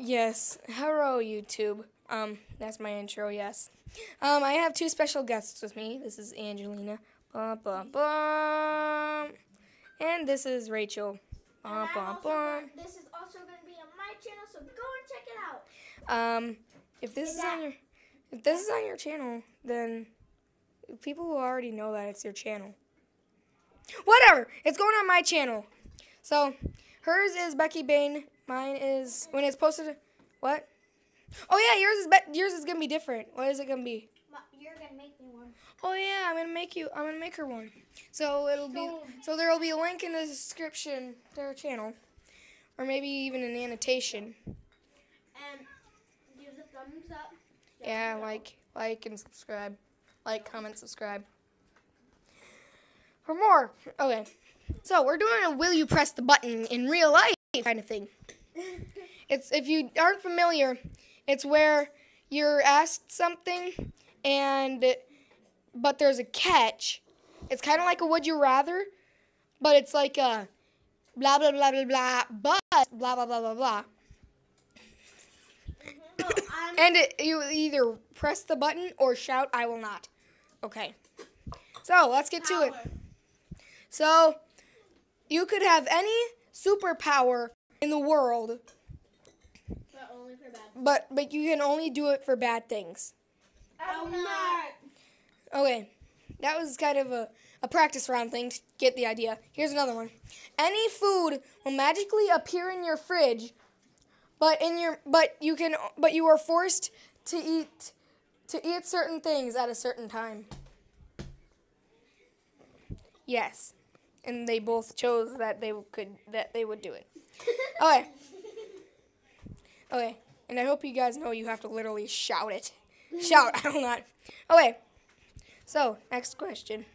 Yes. Hello, YouTube. That's my intro, yes. I have two special guests with me. This is Angelina. Bum, bum, bum. And this is Rachel. Bum, bum, bum. This is also going to be on my channel, so go and check it out. If this is on your channel, then people will already know that it's your channel. Whatever. It's going on my channel. So, hers is Becky Bain. Mine is when it's posted. What? Oh yeah, yours is gonna be different. What is it gonna be? You're gonna make me one. Oh yeah, I'm gonna make her one. So there will be a link in the description to her channel, or maybe even an annotation. And give a thumbs up. Yeah, like and subscribe, comment, subscribe for more. Okay, so we're doing a will you press the button in real life kind of thing. It's, if you aren't familiar, it's where you're asked something but there's a catch. It's kind of like a would you rather, but it's like a blah blah blah blah blah, but blah blah blah blah blah. And you either press the button or shout I will not. Okay. So, let's get to it. So, you could have any superpower in the world, But only for bad. but you can only do it for bad things. I will not. Okay, that was kind of a practice round thing to get the idea. Here's another one. Any food will magically appear in your fridge, but you are forced to eat certain things at a certain time. Yes, and they both chose that they would do it. Okay, and I hope you guys know you have to literally shout it. Shout, I will not. Okay, so, next question.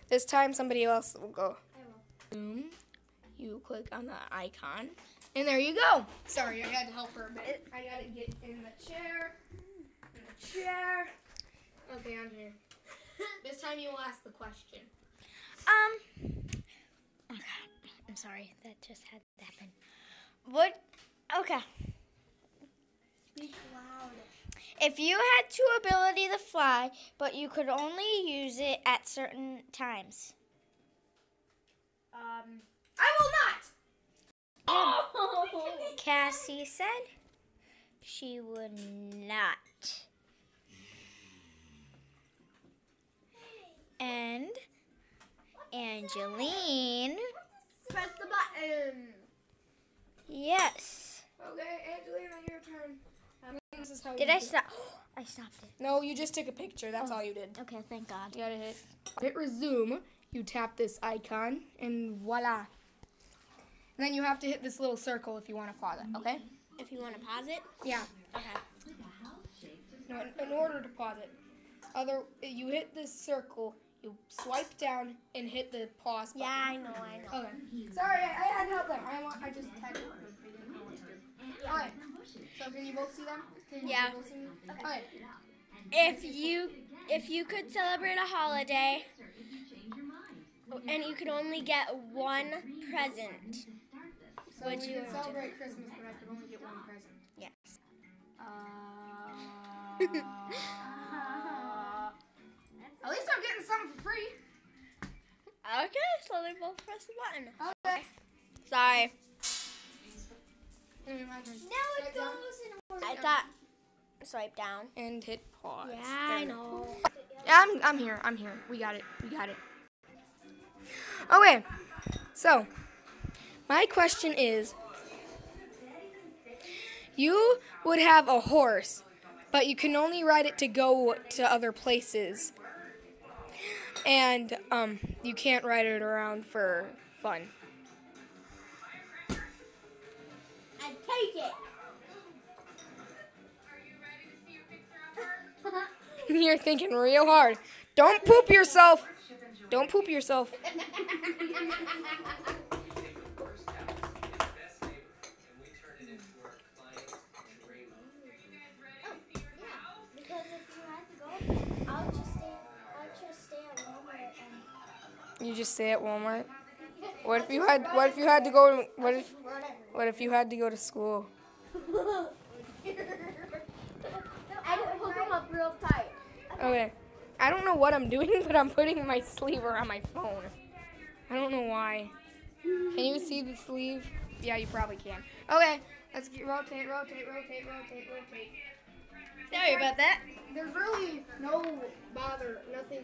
This time somebody else will go. I will. You click on the icon, and there you go. Sorry, I had to help her a bit. I gotta get in the chair. Okay, I'm here. This time you will ask the question. Okay. I'm sorry, that just had to happen. What? Okay. Speak loud. If you had two ability to fly, but you could only use it at certain times. I will not! Oh! Cassie said she would not. And Angeline. Press the button. Yes. Okay, Angelina, your turn. This is how Did I stop? I stopped it. No, you just took a picture. That's all you did. Okay, thank God. You gotta hit resume. You tap this icon, and voila. And then you have to hit this little circle if you want to pause it, okay? If you want to pause it? Yeah. Okay. No, in order to pause it. You hit this circle, you swipe down, and hit the pause button. Yeah, I know. Okay. Sorry, I had to help them. I just had to help them. They didn't know what to do. Alright. So can you both see them? Yeah. Both see me? Okay. If you could celebrate a holiday and you could only get one present, So we can celebrate Christmas, but I could only get one present. yes. At least I'm getting something for free. Okay, so they both press the button. Okay. Sorry. Anyway, my turn. Now it goes in order. I thought swipe down. And hit pause. Yeah, I There. know. Yeah, I'm here. We got it. Okay. So, my question is, you would have a horse, but you can only ride it to go to other places. And you can't ride it around for fun. I take it. You're thinking real hard. Don't poop yourself. Don't poop yourself. You just stay at Walmart. What if you had to go to school? Hook them up real tight. Okay. I don't know what I'm doing, but I'm putting my sleeve around my phone. I don't know why. Can you see the sleeve? Yeah, you probably can. Okay. Let's rotate. Sorry about that. There's really nothing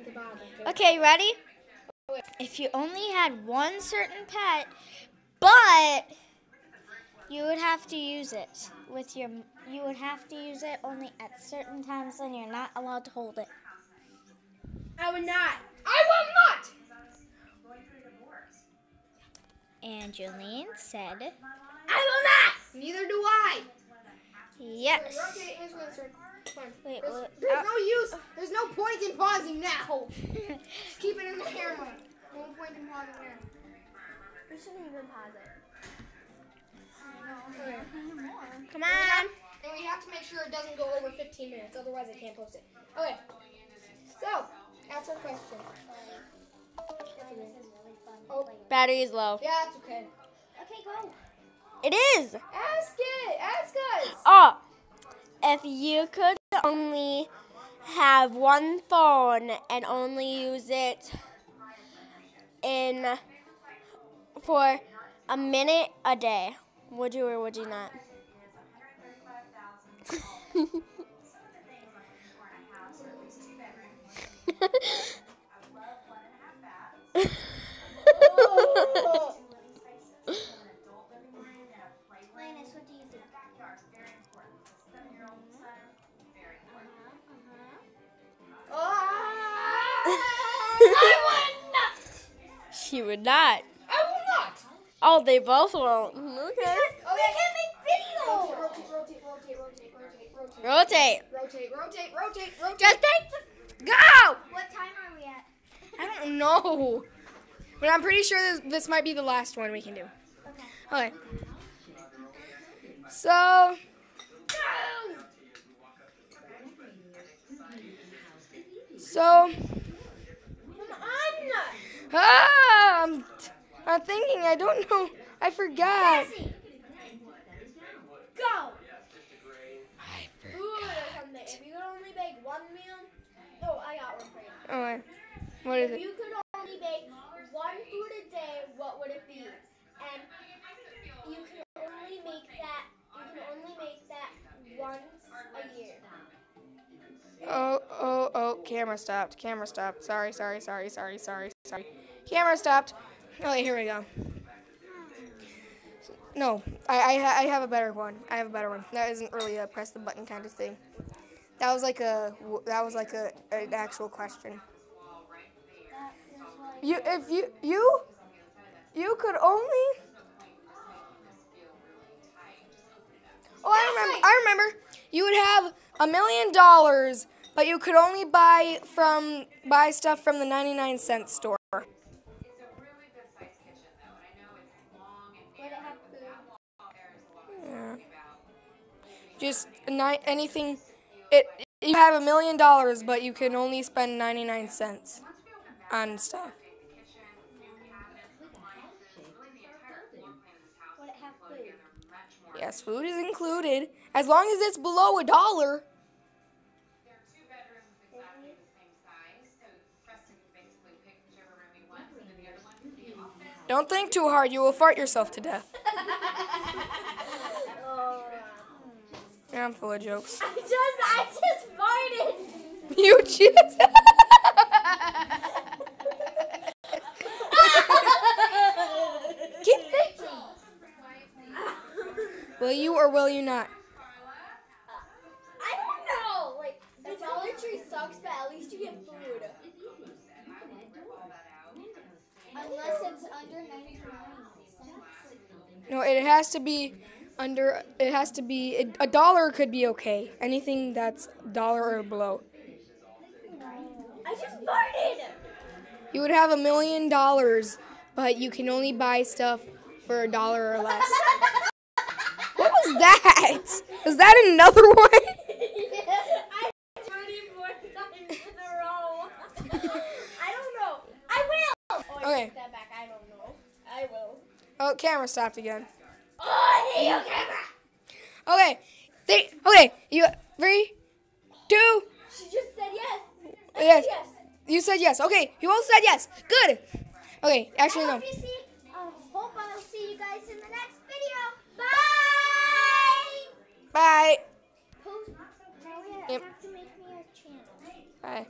to bother. Okay, ready? If you only had one certain pet, but you would have to use it you would have to use it only at certain times and you're not allowed to hold it. I will not! And Jolene said, I will not! Neither do I! yes. Rotate his wizard. Fine. Wait, There's no use. There's no point in pausing now. Just keep it in the camera. No point in pausing now. We shouldn't even pause it. Okay. Come on. And we have to make sure it doesn't go over 15 minutes. Otherwise, I can't post it. Okay. So, that's our question. Oh, Battery is low. yeah, it's okay. Okay, go. It is. Ask it. Ask us. Oh, if you could only have one phone and only use it for a minute a day, would you or would you not? Linus, what do you think? I would not. She would not. I will not. Oh, they both won't. Okay. We can make videos. Rotate. Just take Go. What time are we at? I don't know. But I'm pretty sure this might be the last one we can do. Okay. So. I'm thinking. I don't know. I forgot. Go. I forgot. If you could only bake one meal. Oh, I got one for you. Oh, wait. What is If it? you could only bake one food a day, what would it be? And you can only make that once a year. Oh, camera stopped. Sorry. Camera stopped. Okay, here we go. No, I have a better one. That isn't really a press the button kind of thing. That was like an actual question. You could only. Oh, I remember. You would have $1 million, but you could only buy stuff from the 99-cent store. Yeah. Just anything. You have $1 million, but you can only spend 99 cents on stuff. Would it have food? Yes, food is included as long as it's below $1. Don't think too hard, you will fart yourself to death. Yeah, I'm full of jokes. I just farted. You just... Keep thinking. Will you or will you not? I don't know. Like, the Dollar Tree sucks, but at least you get food. Unless it's under 99 cents. No, it has to be under. It has to be $1 could be okay. Anything that's $1 or below. I just farted. You would have $1 million, but you can only buy stuff for $1 or less. What was that? Was that another one? I 24 times in a row. I don't know. I will. Oh, I Okay. take that back. I don't know. I will. Oh, camera stopped again. Oh, I hate your camera. Okay. Okay. You 3, 2. She just said yes. Yes. You said yes. Okay. You all said yes. Good. Okay. Actually, no. Hope I'll see you guys in the next video. Bye. Bye. Now we Yep. have to make me a channel. Bye.